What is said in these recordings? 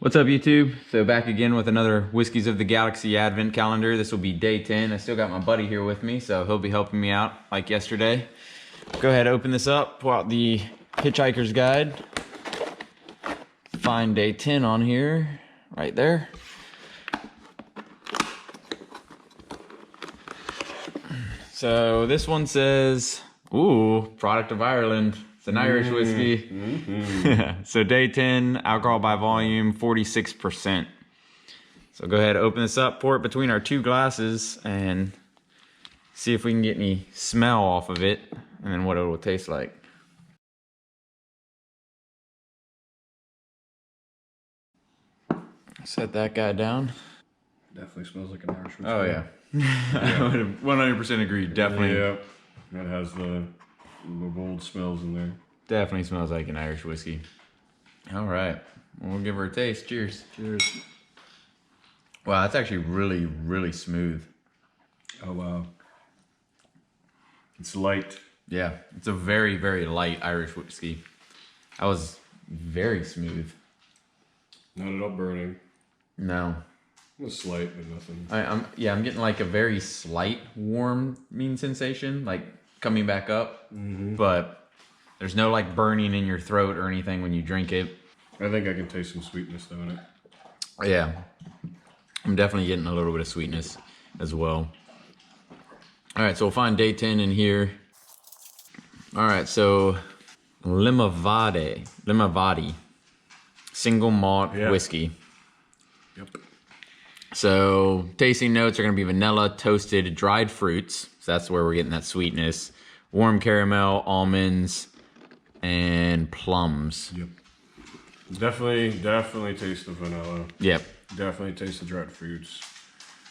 What's up, YouTube? So back again with another Whiskies of the Galaxy Advent Calendar. This will be day 10. I still got my buddy here with me, so he'll be helping me out like yesterday. Go ahead, open this up, pull out the Hitchhiker's Guide. Find day 10 on here, right there. So this one says, ooh, product of Ireland. It's an Irish whiskey. So day 10, alcohol by volume, 46%. So go ahead, open this up, pour it between our two glasses, and see if we can get any smell off of it, and then what it will taste like. Set that guy down. Definitely smells like an Irish whiskey. Oh yeah. I would have 100% agreed. Definitely. Yeah. That has the bold smells in there. Definitely smells like an Irish whiskey. All right. We'll give her a taste. Cheers. Cheers. Wow, that's actually really, really smooth. Oh, wow. It's light. Yeah, it's a very, very light Irish whiskey. That was very smooth. Not at all burning. No. It's slight, but nothing. I'm getting like a very slight warming sensation, like coming back up. But there's no like burning in your throat or anything when you drink it. I think I can taste some sweetness though in it. Yeah, I'm definitely getting a little bit of sweetness as well. All right, so we'll find day 10 in here. All right, so Limavady, single malt whiskey. Yep. So tasting notes are going to be vanilla, toasted, dried fruits. So that's where we're getting that sweetness. Warm caramel, almonds, and plums. Yep. Definitely taste the vanilla. Yep. Definitely taste the dried fruits.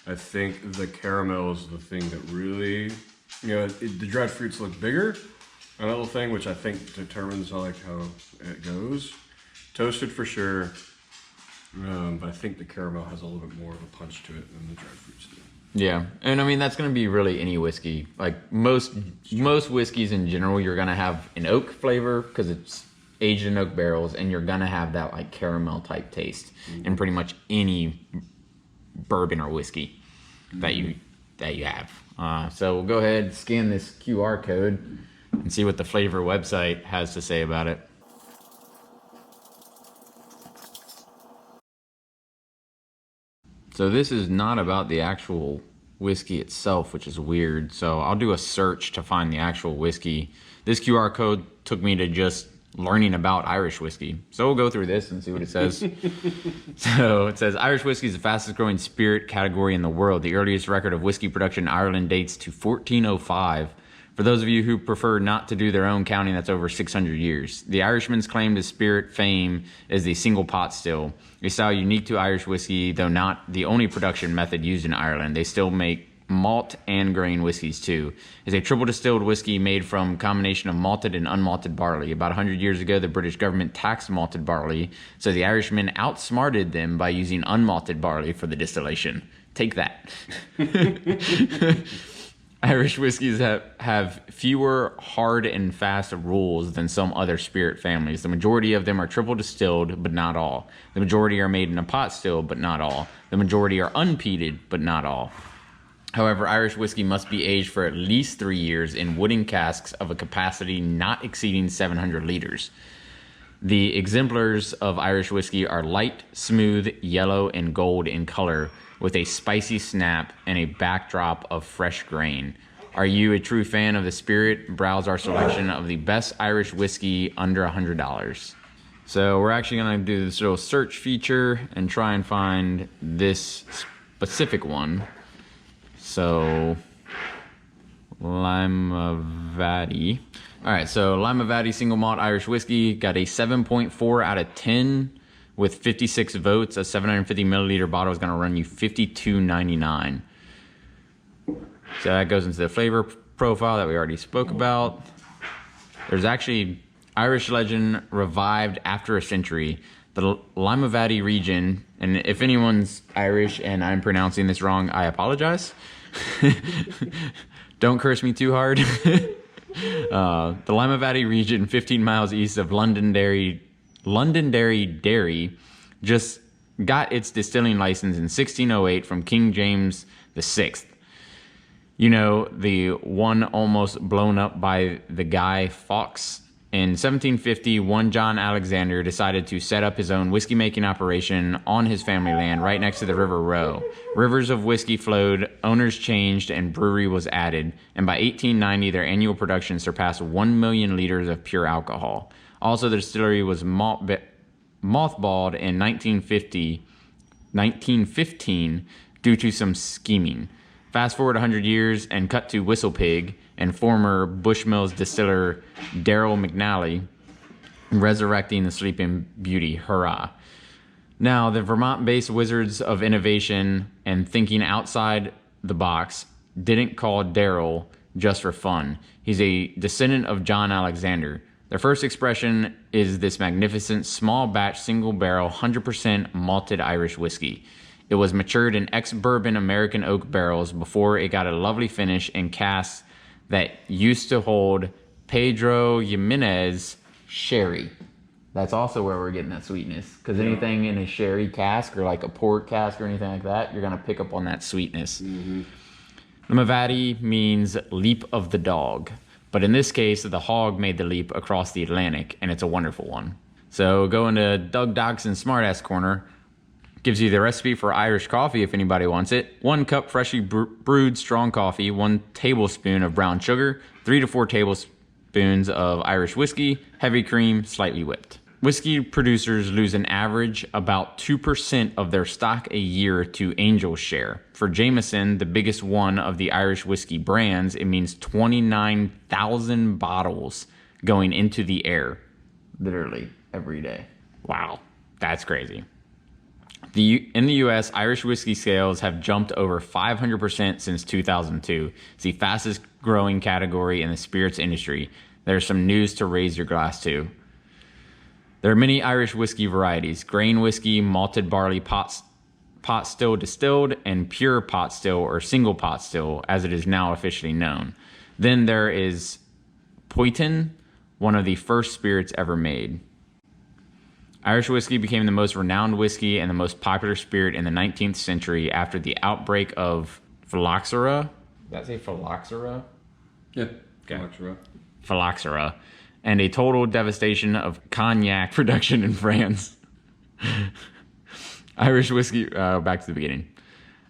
I think the caramel is the thing that really, the dried fruits look bigger. Another thing which I think determines how it goes. Toasted for sure. But I think the caramel has a little bit more of a punch to it than the dried fruits do. Yeah, and I mean that's going to be really any whiskey. Like most whiskeys in general, you're going to have an oak flavor because it's aged in oak barrels, and you're going to have that like caramel type taste in pretty much any bourbon or whiskey that you have. So we'll go ahead, scan this QR code, and see what the flavor website has to say about it. So this is not about the actual whiskey itself, which is weird. So I'll do a search to find the actual whiskey. This QR code took me to just learning about Irish whiskey. So we'll go through this and see what it says. So it says, Irish whiskey is the fastest growing spirit category in the world. The earliest record of whiskey production in Ireland dates to 1405. For those of you who prefer not to do their own counting, that's over 600 years. The Irishman's claim to spirit fame is the single pot still, a style unique to Irish whiskey, though not the only production method used in Ireland. They still make malt and grain whiskeys too. It's a triple distilled whiskey made from a combination of malted and unmalted barley. About 100 years ago, the British government taxed malted barley, so the Irishmen outsmarted them by using unmalted barley for the distillation. Take that. Irish whiskeys have fewer hard and fast rules than some other spirit families. The majority of them are triple distilled, but not all. The majority are made in a pot still, but not all. The majority are unpeated, but not all. However, Irish whiskey must be aged for at least 3 years in wooden casks of a capacity not exceeding 700 liters. The exemplars of Irish whiskey are light, smooth, yellow, and gold in color, with a spicy snap and a backdrop of fresh grain. Are you a true fan of the spirit? Browse our selection of the best Irish whiskey under $100. So we're actually going to do this little search feature and try and find this specific one. So Limavady. All right, so Limavady single malt Irish whiskey got a 7.4 out of 10. With 56 votes. A 750 milliliter bottle is going to run you $52.99. So that goes into the flavor profile that we already spoke about. There's actually Irish legend revived after a century. The Limavady region, and if anyone's Irish and I'm pronouncing this wrong, I apologize. Don't curse me too hard. The Limavady region, 15 miles east of Londonderry Dairy, just got its distilling license in 1608 from King James VI. You know, the one almost blown up by the Guy Fawkes. In 1750, one John Alexander decided to set up his own whiskey-making operation on his family land right next to the River Roe. Rivers of whiskey flowed, owners changed, and brewery was added. And by 1890, their annual production surpassed 1 million liters of pure alcohol. Also, the distillery was mothballed in 1915 due to some scheming. Fast forward 100 years and cut to Whistle Pig and former Bushmills distiller Darrell McNally resurrecting the Sleeping Beauty. Hurrah. Now, the Vermont-based wizards of innovation and thinking outside the box didn't call Darrell just for fun. He's a descendant of John Alexander. Their first expression is this magnificent small batch single barrel 100% malted Irish whiskey. It was matured in ex-bourbon American oak barrels before it got a lovely finish in casks that used to hold Pedro Jimenez sherry. That's also where we're getting that sweetness. Because anything in a sherry cask or like a port cask or anything like that, you're going to pick up on that sweetness. The Mavati means leap of the dog. But in this case, the hog made the leap across the Atlantic, and it's a wonderful one. So go into Doug Dockson's Smartass Corner. Gives you the recipe for Irish coffee if anybody wants it. 1 cup freshly brewed strong coffee, 1 tablespoon of brown sugar, 3 to 4 tablespoons of Irish whiskey, heavy cream, slightly whipped. Whiskey producers lose an average about 2% of their stock a year to angel share. For Jameson, the biggest one of the Irish whiskey brands, it means 29,000 bottles going into the air, literally every day. Wow, that's crazy. In the U.S., Irish whiskey sales have jumped over 500% since 2002. It's the fastest growing category in the spirits industry. There's some news to raise your glass to. There are many Irish whiskey varieties: grain whiskey, malted barley pot still distilled, and pure pot still or single pot still, as it is now officially known. Then there is Poitin, one of the first spirits ever made. Irish whiskey became the most renowned whiskey and the most popular spirit in the 19th century after the outbreak of phylloxera. Did that say phylloxera? Yeah, okay. Phylloxera. And a total devastation of cognac production in France. Irish whiskey, back to the beginning.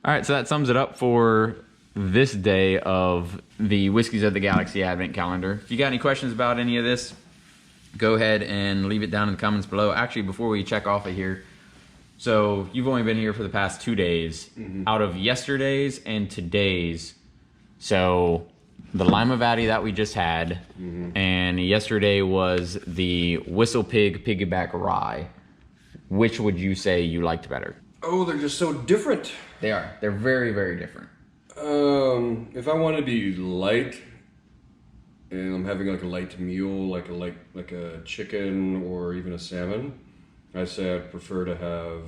All right, so that sums it up for this day of the Whiskies of the Galaxy Advent Calendar. If you got any questions about any of this, go ahead and leave it down in the comments below. Actually, before we check off of here, so you've only been here for the past 2 days. Out of yesterday's and today's, so the Lima Valley that we just had, and yesterday was the Whistle Pig Piggyback Rye. Which would you say you liked better? Oh, they're just so different. They are. They're very, very different. If I want to be light, and I'm having like a light meal, like a chicken or even a salmon, I say I'd prefer to have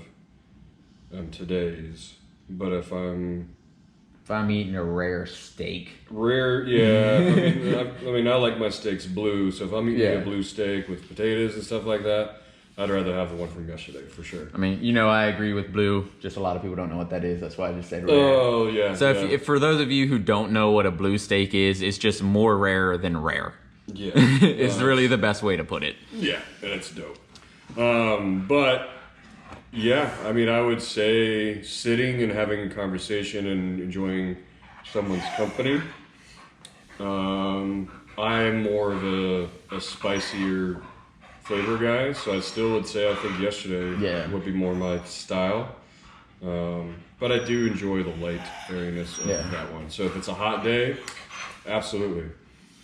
today's. But if I'm eating a rare steak, yeah. I like my steaks blue. So if I'm eating a blue steak with potatoes and stuff like that, I'd rather have the one from yesterday for sure. I mean, you know, I agree with blue. Just a lot of people don't know what that is. That's why I just said rare. Oh yeah. So if for those of you who don't know what a blue steak is, it's just more rare than rare. Yeah, it's really the best way to put it. Yeah, that's dope. But yeah, I mean, I would say sitting and having a conversation and enjoying someone's company. I'm more of a spicier flavor guy, so I still would say I think yesterday would be more my style. But I do enjoy the light airiness of that one. So if it's a hot day, absolutely.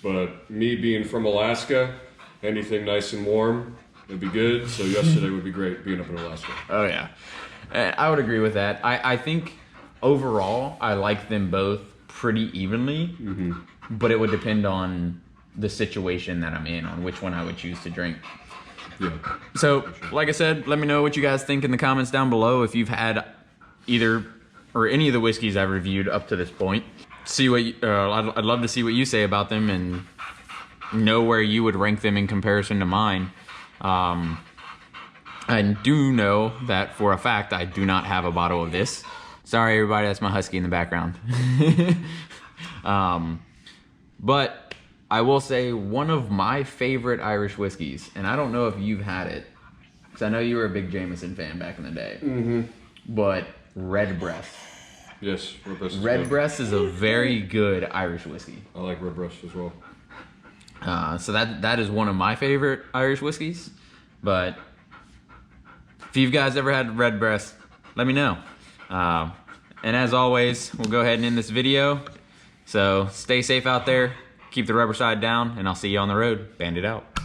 But me being from Alaska, anything nice and warm would be good. So yesterday would be great being up in Alaska. Oh yeah, I would agree with that. I think overall I like them both pretty evenly, but it would depend on the situation that I'm in on which one I would choose to drink. Yeah. So, like I said, let me know what you guys think in the comments down below if you've had either or any of the whiskeys I've reviewed up to this point. See what I'd love to see what you say about them and know where you would rank them in comparison to mine. I do know that for a fact I do not have a bottle of this. Sorry, everybody, that's my husky in the background. But I will say one of my favorite Irish whiskeys, and I don't know if you've had it, because I know you were a big Jameson fan back in the day, but Redbreast. Yes, Redbreast. Redbreast is a very good Irish whiskey. I like Redbreast as well. So that is one of my favorite Irish whiskeys. But if you guys ever had Redbreast, let me know. And as always, we'll go ahead and end this video. So stay safe out there, keep the rubber side down, and I'll see you on the road. Bandit out.